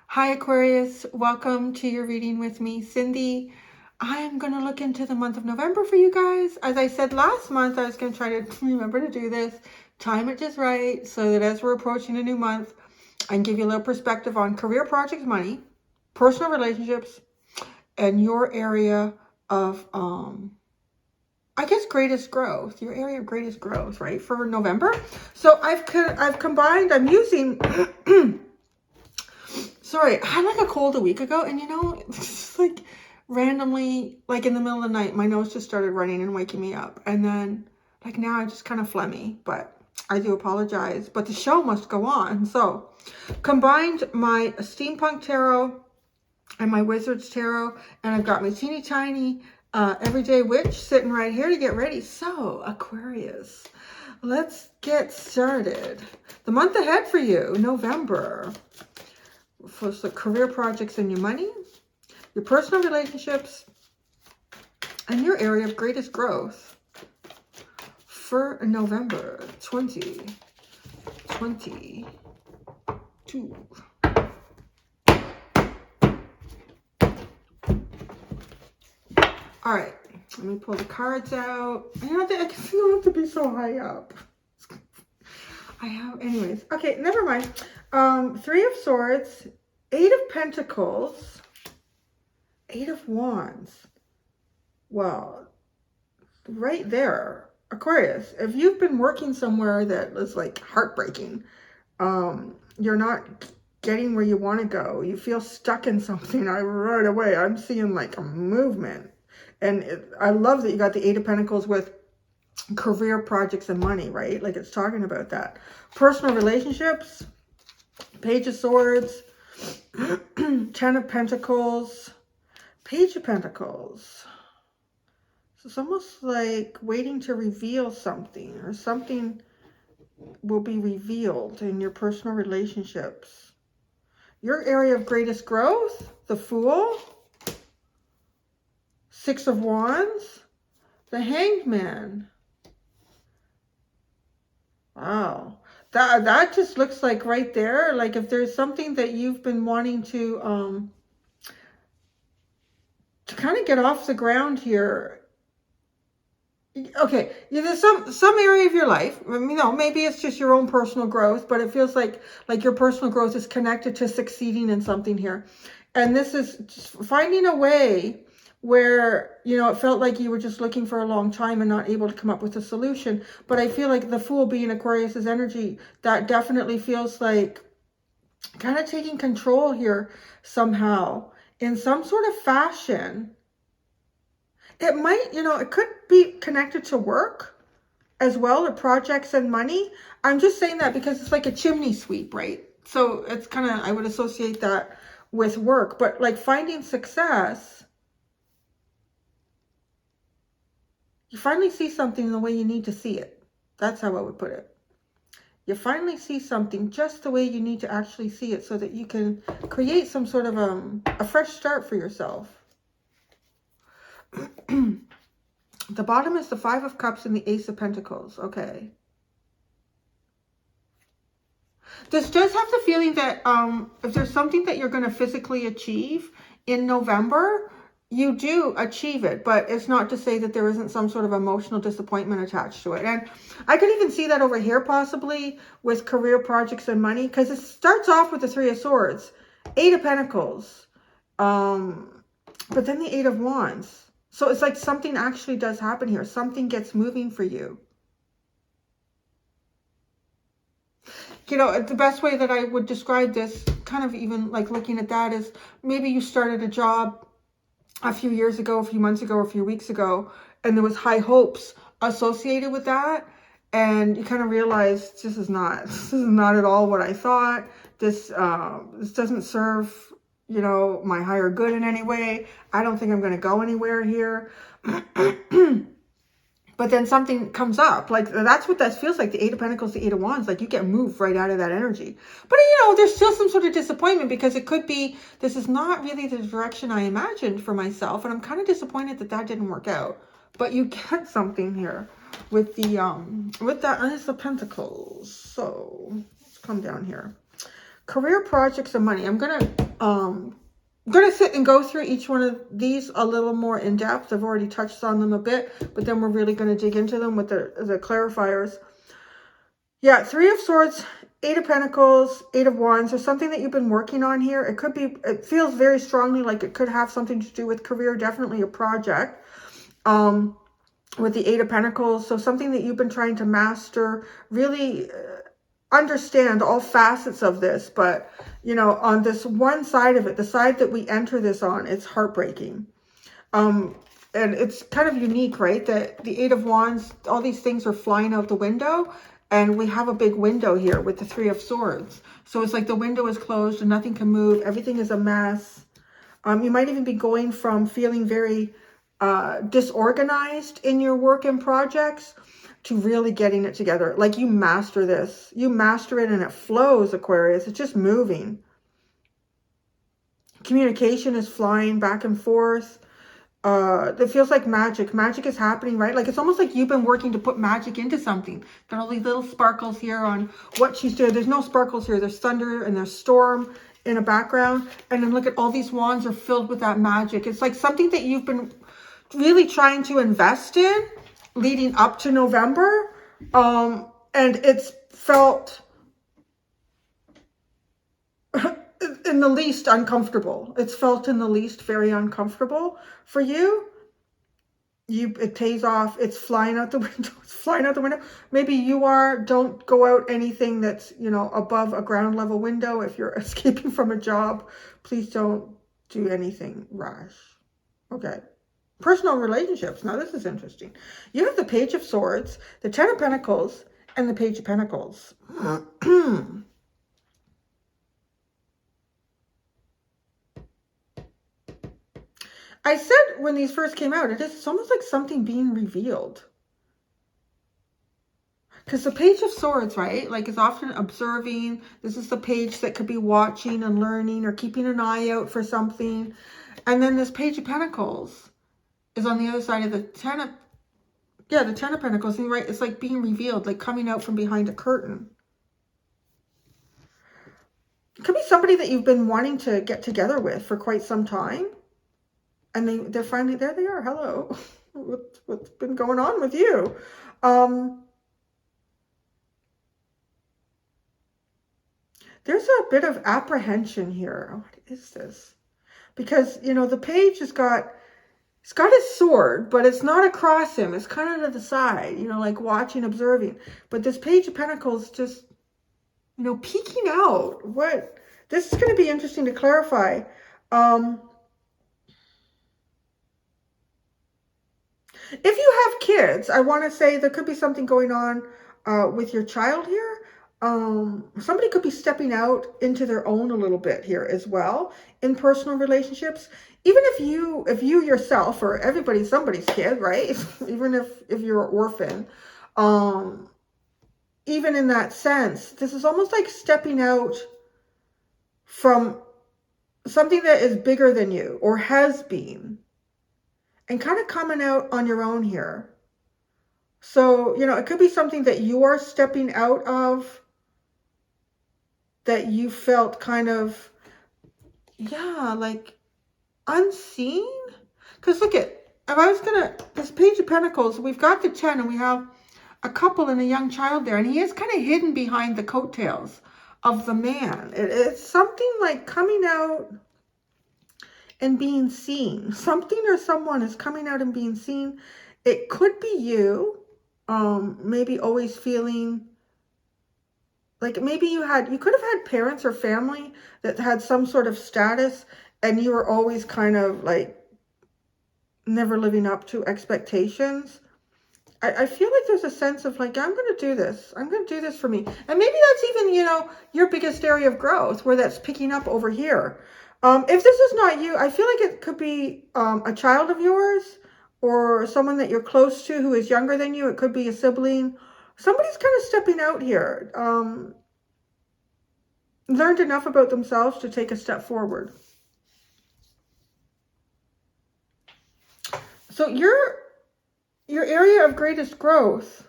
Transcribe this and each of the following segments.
Hi Aquarius, welcome to your reading with me, Cindy. I'm going to look into the month of November for you guys. As I said last month, I was going to try to remember to do this, time it just right, so that as we're approaching a new month, I can give you a little perspective on career projects, money, personal relationships, and your area of, I guess, greatest growth, your area of greatest growth, right, for November. So I've combined, I'm using... Sorry, I had like a cold a week ago, and you know, it's just like randomly, like in the middle of the night, my nose just started running and waking me up. And then, like now, I'm just kind of phlegmy, but I do apologize. But the show must go on. So, combined my Steampunk Tarot and my Wizards Tarot, and I've got my teeny tiny Everyday Witch sitting right here to get ready. So, Aquarius, let's get started. The month ahead for you, November. For the career projects and your money, your personal relationships, and your area of greatest growth for November 2022. All right, let me pull the cards out. I don't have to be so high up. Anyways, okay, never mind. 3 of Swords, 8 of Pentacles, 8 of Wands. Well, right there, Aquarius, if you've been working somewhere that was like heartbreaking, you're not getting where you want to go, you feel stuck in something, right away, I'm seeing like a movement. And I love that you got the 8 of Pentacles with career projects and money, right? Like it's talking about that. Personal relationships, Page of Swords, 10 of Pentacles, Page of Pentacles. So it's almost like waiting to reveal something, or something will be revealed in your personal relationships. Your area of greatest growth, the Fool, 6 of Wands, the Hanged Man. Wow. That just looks like right there, like if there's something that you've been wanting to kind of get off the ground here. Okay, there's some area of your life, you know, maybe it's just your own personal growth, but it feels like your personal growth is connected to succeeding in something here. And this is just finding a way where, you know, it felt like you were just looking for a long time and not able to come up with a solution. But I feel like the Fool being Aquarius's energy, that definitely feels like kind of taking control here somehow in some sort of fashion. It might, you know, it could be connected to work as well, or projects and money. I'm just saying that because it's like a chimney sweep, right? So it's kind of, I would associate that with work, but like finding success, you finally see something the way you need to see it. That's how I would put it. You finally see something just the way you need to actually see it, so that you can create some sort of a fresh start for yourself. The bottom is the 5 of Cups and the Ace of Pentacles. Okay. This does have the feeling that if there's something that you're going to physically achieve in November, you do achieve it, but it's not to say that there isn't some sort of emotional disappointment attached to it. And I could even see that over here possibly with career projects and money, because it starts off with the 3 of Swords, 8 of Pentacles, but then the 8 of Wands. So it's like something actually does happen here. Something gets moving for you. You know, the best way that I would describe this, kind of even like looking at that, is maybe you started a job a few years ago, a few months ago, or a few weeks ago, and there was high hopes associated with that, and you kind of realized this is not at all what I thought. This doesn't serve, you know, my higher good in any way. I don't think I'm going to go anywhere here. But then something comes up. Like, that's what that feels like. The 8 of Pentacles, the 8 of Wands. Like, you get moved right out of that energy. But, you know, there's still some sort of disappointment, because it could be, this is not really the direction I imagined for myself. And I'm kind of disappointed that that didn't work out. But you get something here. with that Ace of Pentacles. So let's come down here. Career, projects, and money. I'm gonna sit and go through each one of these a little more in depth. I've already touched on them a bit, but then we're really gonna dig into them with the clarifiers. Yeah, Three of Swords, Eight of Pentacles, Eight of Wands. There's something that you've been working on here. It could be, it feels very strongly like it could have something to do with career, definitely a project. With the Eight of Pentacles, so something that you've been trying to master, really understand all facets of this, but you know, on this one side of it, the side that we enter this on, it's heartbreaking. And it's kind of unique, right? That the Eight of Wands, all these things are flying out the window, and we have a big window here with the Three of Swords. So it's like the window is closed and nothing can move. Everything is a mess. You might even be going from feeling very disorganized in your work and projects to really getting it together. Like you master this. You master it and it flows, Aquarius. It's just moving. Communication is flying back and forth. It feels like magic. Magic is happening, right? Like it's almost like you've been working to put magic into something. Got all these little sparkles here on what she's doing. There's no sparkles here. There's thunder and there's storm in a background. And then look at all these wands are filled with that magic. It's like something that you've been really trying to invest in leading up to November. And it's felt in the least uncomfortable. It's felt in the least very uncomfortable for you. It pays off. It's flying out the window. It's flying out the window. Maybe don't go out anything that's, you know, above a ground level window. If you're escaping from a job, please don't do anything rash. Okay. Personal relationships. Now this is interesting. You have the Page of Swords, the Ten of Pentacles, and the Page of Pentacles. I said when these first came out, it's almost like something being revealed. Because the Page of Swords, right, like is often observing. This is the page that could be watching and learning or keeping an eye out for something. And then this Page of Pentacles is on the other side of the Ten of Pentacles. And right, it's like being revealed, like coming out from behind a curtain. It could be somebody that you've been wanting to get together with for quite some time. And they're finally, there they are. Hello. What's been going on with you? There's a bit of apprehension here. Oh, what is this? Because, you know, the page has got, it's got his sword, but it's not across him. It's kind of to the side, you know, like watching, observing. But this Page of Pentacles just, you know, peeking out. This is going to be interesting to clarify. If you have kids, I want to say there could be something going on with your child here. Somebody could be stepping out into their own a little bit here as well in personal relationships. Even if you yourself or everybody, somebody's kid, right? Even if you're an orphan, even in that sense, this is almost like stepping out from something that is bigger than you or has been and kind of coming out on your own here. So, you know, it could be something that you are stepping out of that you felt kind of, yeah, like unseen. Because look at, if I was this Page of Pentacles, we've got the 10 and we have a couple and a young child there. And he is kind of hidden behind the coattails of the man. It's something like coming out and being seen. Something or someone is coming out and being seen. It could be you, maybe always feeling like maybe you could have had parents or family that had some sort of status and you were always kind of like never living up to expectations. I feel like there's a sense of like, I'm going to do this. I'm going to do this for me. And maybe that's even, you know, your biggest area of growth where that's picking up over here. If this is not you, I feel like it could be a child of yours or someone that you're close to who is younger than you. It could be a sibling. Somebody's kind of stepping out here. Learned enough about themselves to take a step forward. So your area of greatest growth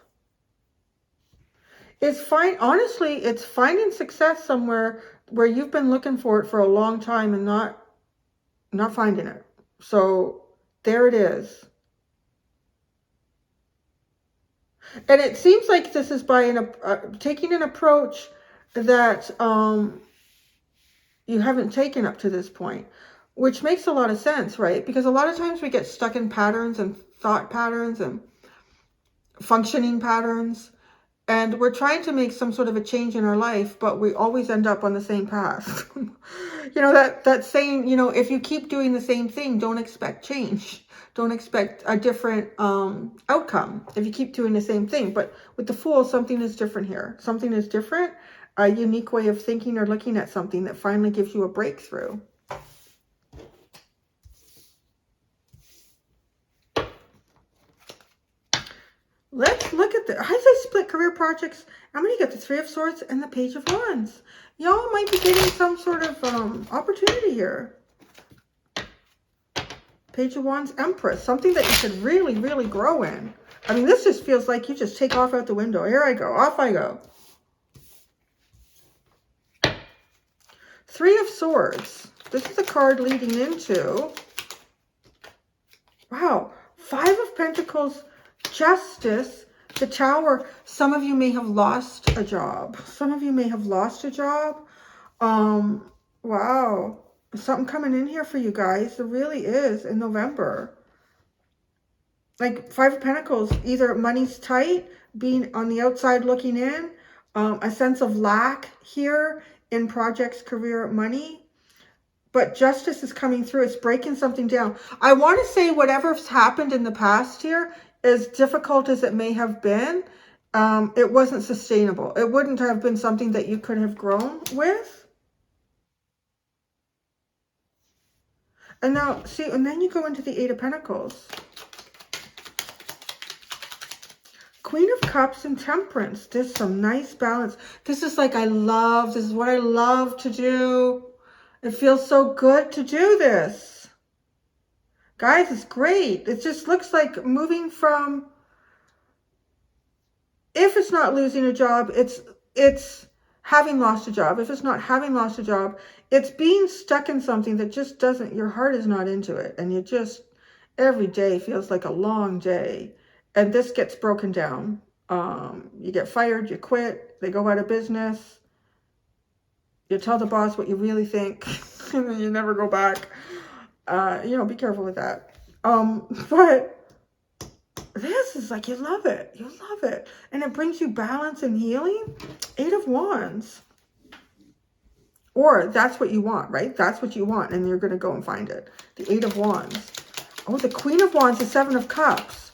is honestly, it's finding success somewhere where you've been looking for it for a long time and not finding it. So there it is. And it seems like this is by taking an approach that you haven't taken up to this point, which makes a lot of sense, right? Because a lot of times we get stuck in patterns and thought patterns and functioning patterns, and we're trying to make some sort of a change in our life, but we always end up on the same path. You know, that saying, you know, if you keep doing the same thing, don't expect change. Don't expect a different outcome if you keep doing the same thing. But with the Fool, something is different here. Something is different, a unique way of thinking or looking at something that finally gives you a breakthrough. Let's look at the, as I split career projects, I'm going to get the Three of Swords and the Page of Wands. Y'all might be getting some sort of opportunity here. Page of Wands, Empress, something that you could really, really grow in. I mean, this just feels like you just take off out the window. Here I go. Off I go. Three of Swords. This is a card leading into, wow, Five of Pentacles, Justice, the Tower. Some of you may have lost a job. Some of you may have lost a job. Wow. Something coming in here for you guys. There really is in November. Like Five of Pentacles, either money's tight, being on the outside looking in, a sense of lack here in projects, career, money. But justice is coming through. It's breaking something down. I want to say whatever's happened in the past here, as difficult as it may have been, it wasn't sustainable. It wouldn't have been something that you could have grown with. And now, see, and then you go into the Eight of Pentacles. Queen of Cups and Temperance. There's some nice balance. This is like, this is what I love to do. It feels so good to do this. Guys, it's great. It just looks like moving from, if it's not losing a job, it's having lost a job. If it's not having lost a job, it's being stuck in something that just doesn't, your heart is not into it. And you just, every day feels like a long day. And this gets broken down. You get fired, you quit, they go out of business. You tell the boss what you really think, and then you never go back. You know, be careful with that. But this is like, you love it. You love it. And it brings you balance and healing. Eight of Wands. Or that's what you want, right? That's what you want, and you're going to go and find it. The Eight of Wands. Oh, the Queen of Wands, the Seven of Cups.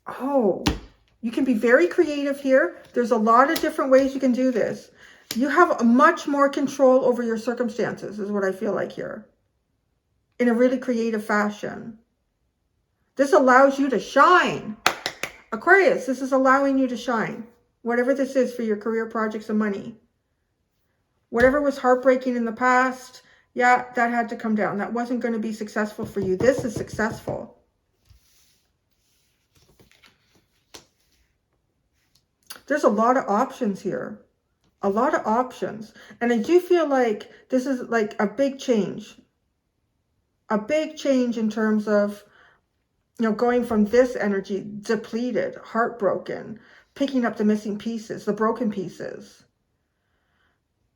Oh, you can be very creative here. There's a lot of different ways you can do this. You have much more control over your circumstances, is what I feel like here. In a really creative fashion. This allows you to shine. Aquarius, this is allowing you to shine. Whatever this is for your career, projects, and money. Whatever was heartbreaking in the past, yeah, that had to come down. That wasn't going to be successful for you. This is successful. There's a lot of options here. A lot of options. And I do feel like this is like a big change. A big change in terms of, you know, going from this energy, depleted, heartbroken, picking up the missing pieces, the broken pieces.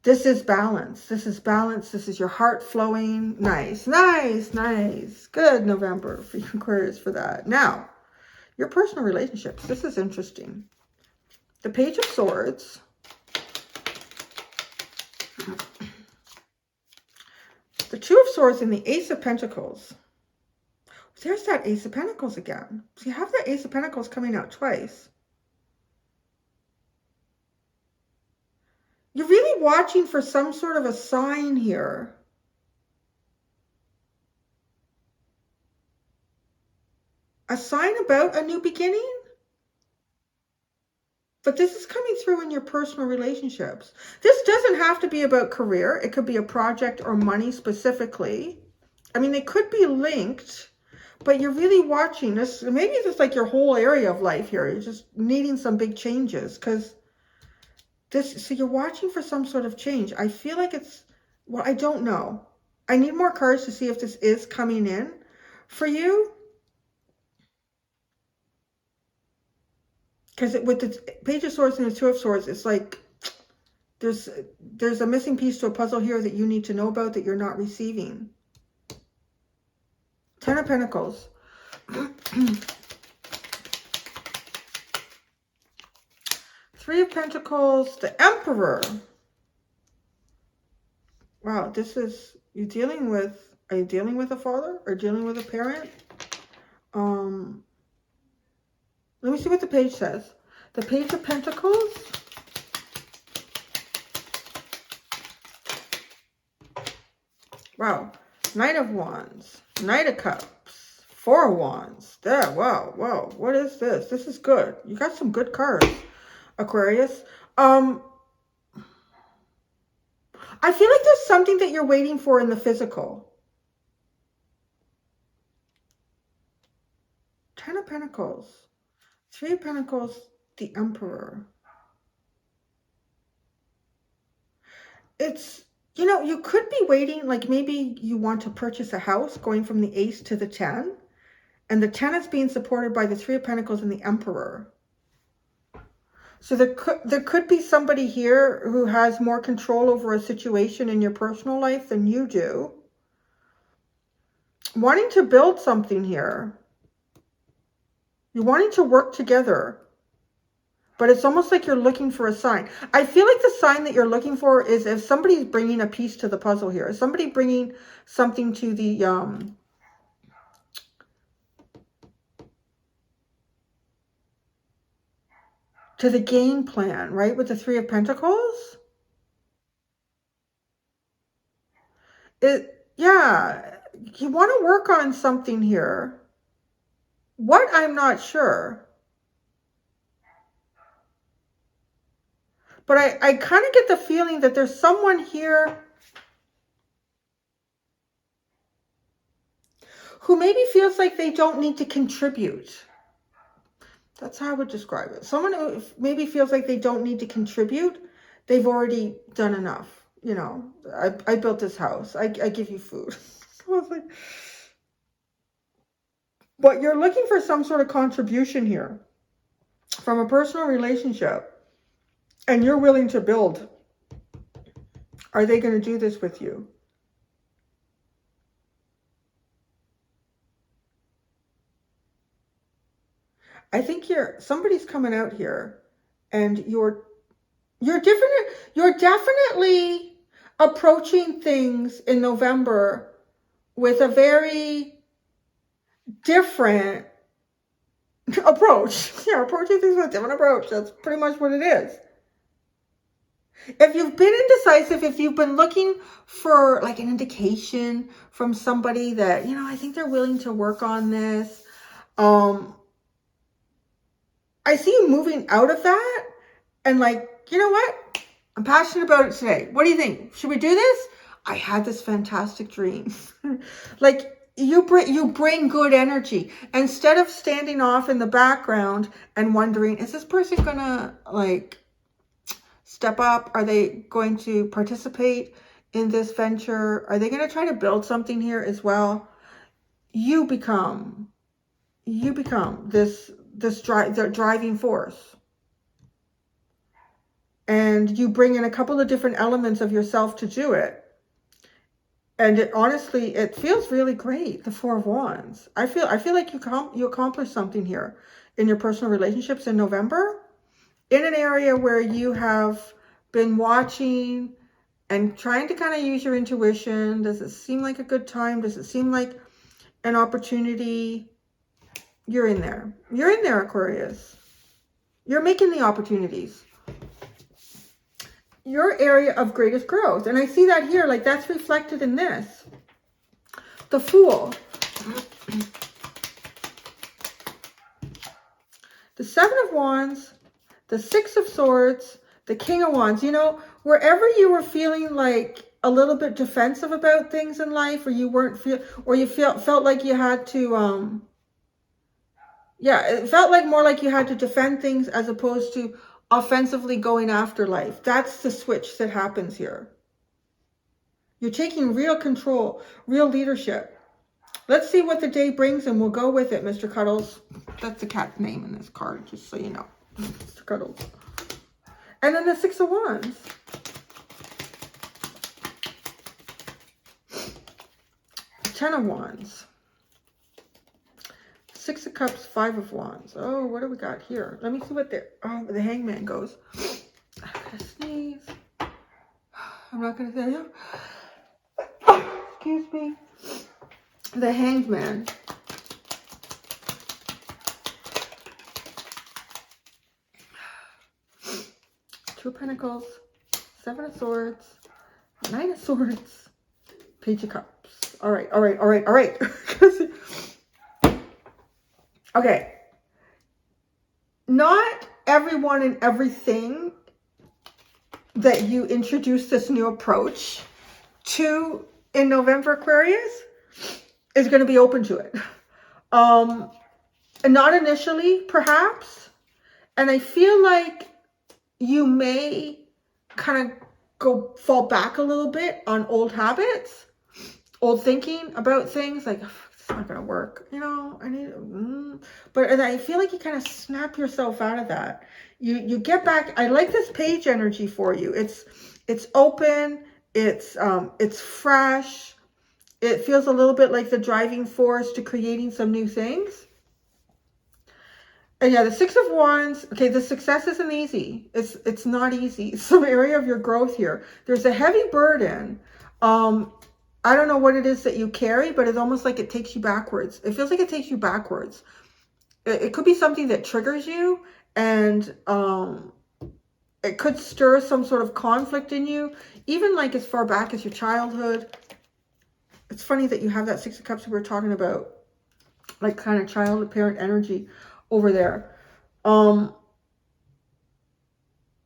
This is balance. This is balance. This is your heart flowing. Nice, nice, nice. Good November for you Aquarius for that. Now, your personal relationships. This is interesting. The Page of Swords. The Two of Swords and the Ace of Pentacles. There's that Ace of Pentacles again. So you have that Ace of Pentacles coming out twice. You're really watching for some sort of a sign here. A sign about a new beginning? But this is coming through in your personal relationships. This doesn't have to be about career. It could be a project or money specifically. I mean, they could be linked, But you're really watching this. Maybe it's just like your whole area of life here. You're just needing some big changes because this, so you're watching for some sort of change. I feel like it's, well, I don't know. I need more cards to see if this is coming in for you. Because with the Page of Swords and the Two of Swords, it's like there's a missing piece to a puzzle here that you need to know about that you're not receiving. Ten of Pentacles. Three of Pentacles, the Emperor. Wow, this is, are you dealing with a father or dealing with a parent? Let me see what the page says. The Page of Pentacles. Wow. Knight of Wands. Knight of Cups. Four of Wands. There. Wow. Wow. What is this? This is good. You got some good cards, Aquarius. I feel like there's something that you're waiting for in the physical. Ten of Pentacles. Three of Pentacles, the Emperor. It's, you know, you could be waiting, like maybe you want to purchase a house going from the Ace to the 10. And the 10 is being supported by the Three of Pentacles and the Emperor. So there could be somebody here who has more control over a situation in your personal life than you do. Wanting to build something here. You're wanting to work together. But it's almost like you're looking for a sign. I feel like the sign that you're looking for is if somebody's bringing a piece to the puzzle here. Is somebody bringing something to the game plan, right? With the Three of Pentacles. Yeah, you want to work on something here. What? I'm not sure. But I kind of get the feeling that there's someone here who maybe feels like they don't need to contribute. That's how I would describe it. Someone who maybe feels like they don't need to contribute. They've already done enough. You know, I built this house. I give you food. I was like, but you're looking for some sort of contribution here from a personal relationship. And you're willing to build. Are they going to do this with you? I think somebody's coming out here and you're definitely approaching things in November with a very different approach. Yeah, approaching things with a different approach. That's pretty much what it is. If you've been indecisive, if you've been looking for like an indication from somebody that, you know, I think they're willing to work on this. I see you moving out of that and like, you know what? I'm passionate about it today. What do you think? Should we do this? I had this fantastic dream. Like you bring good energy instead of standing off in the background and wondering, is this person gonna like step up? Are they going to participate in this venture? Are they going to try to build something here as well? You become the driving force. And you bring in a couple of different elements of yourself to do it. And honestly, it feels really great. The Four of Wands. I feel like you accomplish something here in your personal relationships in November. In an area where you have been watching and trying to kind of use your intuition. Does it seem like a good time? Does it seem like an opportunity? You're in there. You're in there, Aquarius. You're making the opportunities. Your area of greatest growth. And I see that here, like that's reflected in this. The Fool. The Seven of Wands. The Six of Swords, the King of Wands. You know, wherever you were feeling like a little bit defensive about things in life, or you weren't felt like you had to, yeah, it felt like more like you had to defend things as opposed to offensively going after life. That's the switch that happens here. You're taking real control, real leadership. Let's see what the day brings, and we'll go with it, Mr. Cuddles. That's the cat's name in this card, just so you know. Mr. Cuddles. And then the Six of Wands. Ten of Wands. Six of Cups, Five of Wands. Oh, what do we got here? Let me see what the Hangman goes. I'm gonna sneeze. I'm not gonna say it. Excuse me. The Hanged Man. Two of Pentacles, Seven of Swords, Nine of Swords, Page of Cups. All right. Okay. Not everyone and everything that you introduce this new approach to in November, Aquarius, is going to be open to it. Not initially, perhaps. And I feel like you may kind of fall back a little bit on old habits, old thinking about things like, it's not going to work. You know, I need, but I feel like you kind of snap yourself out of that. You get back. I like this page energy for you. It's open. It's fresh. It feels a little bit like the driving force to creating some new things. And yeah, the Six of Wands. Okay, the success isn't easy. It's not easy. It's some area of your growth here. There's a heavy burden. I don't know what it is that you carry, but it's almost like it takes you backwards. It feels like it takes you backwards. It could be something that triggers you, and it could stir some sort of conflict in you, even like as far back as your childhood. It's funny that you have that Six of Cups we were talking about, like kind of child and parent energy over there.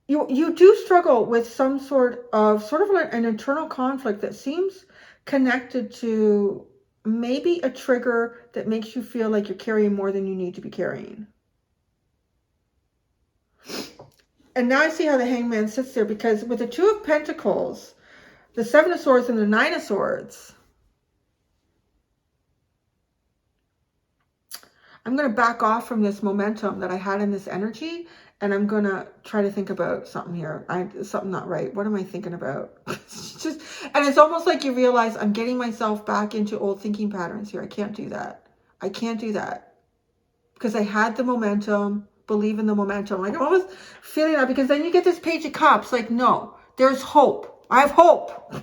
You do struggle with some sort of like an internal conflict that seems connected to maybe a trigger that makes you feel like you're carrying more than you need to be carrying. And now I see how the Hangman sits there, because with the Two of Pentacles, the Seven of Swords, and the Nine of Swords, I'm going to back off from this momentum that I had in this energy, and I'm going to try to think about something here. Something not right. What am I thinking about? And it's almost like you realize I'm getting myself back into old thinking patterns here. I can't do that. I can't do that, because I had the momentum, believe in the momentum. Like I'm almost feeling that, because then you get this Page of Cups. Like, no, there's hope. I have hope.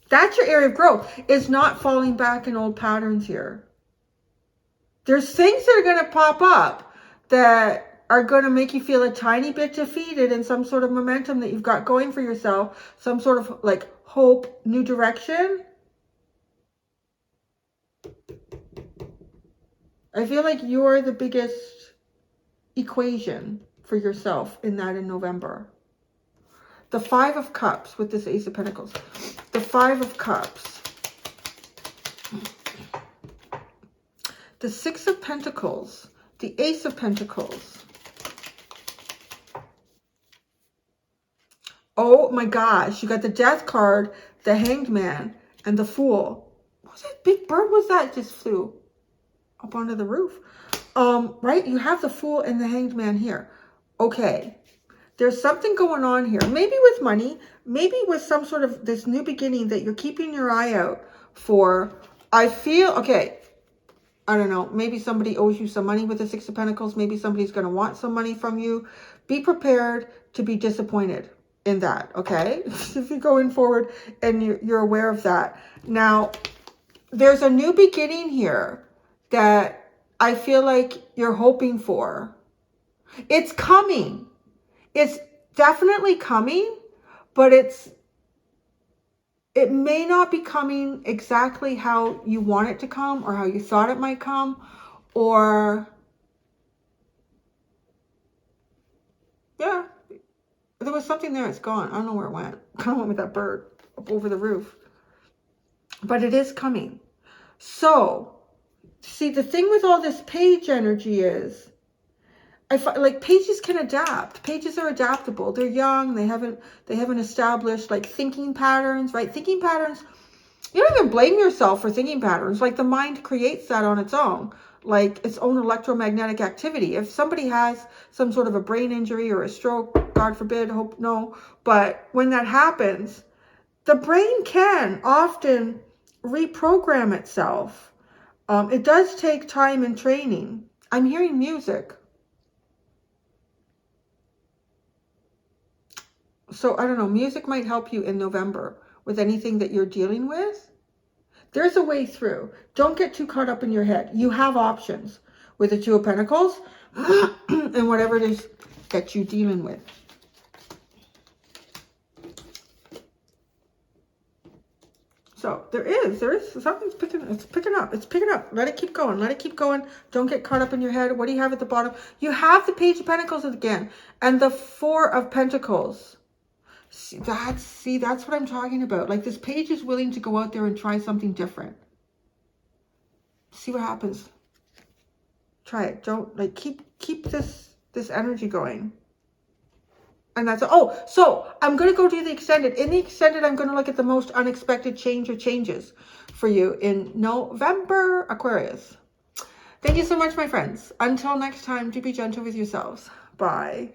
That's your area of growth, is not falling back in old patterns here. There's things that are going to pop up that are going to make you feel a tiny bit defeated in some sort of momentum that you've got going for yourself, some sort of like hope, new direction. I feel like you're the biggest equation for yourself in that in November. The Five of Cups with this Ace of Pentacles. The Five of Cups. The Six of Pentacles. The Ace of Pentacles. Oh my gosh. You got the Death card, the Hanged Man, and the Fool. What was that big bird was that just flew up onto the roof? Right? You have the Fool and the Hanged Man here. Okay. There's something going on here, maybe with money, maybe with some sort of this new beginning that you're keeping your eye out for. I feel, okay, I don't know, maybe somebody owes you some money with the Six of Pentacles. Maybe somebody's going to want some money from you. Be prepared to be disappointed in that, okay? If you're going forward and you're aware of that. Now, there's a new beginning here that I feel like you're hoping for. It's coming. It's definitely coming, but it may not be coming exactly how you want it to come or how you thought it might come, or Yeah. There was something there. It's gone. I don't know where it went. Kind of went with that bird up over the roof. But it is coming. So, see, the thing with all this page energy is, I find, like, pages can adapt. Pages are adaptable. They're young. They haven't established like thinking patterns, right? Thinking patterns. You don't even blame yourself for thinking patterns. Like, the mind creates that on its own, like its own electromagnetic activity. If somebody has some sort of a brain injury or a stroke, God forbid, hope no, but when that happens, the brain can often reprogram itself. It does take time and training. I'm hearing music. So I don't know, music might help you in November with anything that you're dealing with. There's a way through. Don't get too caught up in your head. You have options with the Two of Pentacles and whatever it is that you're dealing with. So there is something's picking up. Let it keep going. Don't get caught up in your head. What do you have at the bottom? You have the Page of Pentacles again and the Four of Pentacles. See, that's what I'm talking about. Like, this page is willing to go out there and try something different. See what happens. Try it. Don't, like, keep this energy going. And that's, oh, so I'm going to go do the extended. In the extended, I'm going to look at the most unexpected change or changes for you in November, Aquarius. Thank you so much, my friends. Until next time, do be gentle with yourselves. Bye.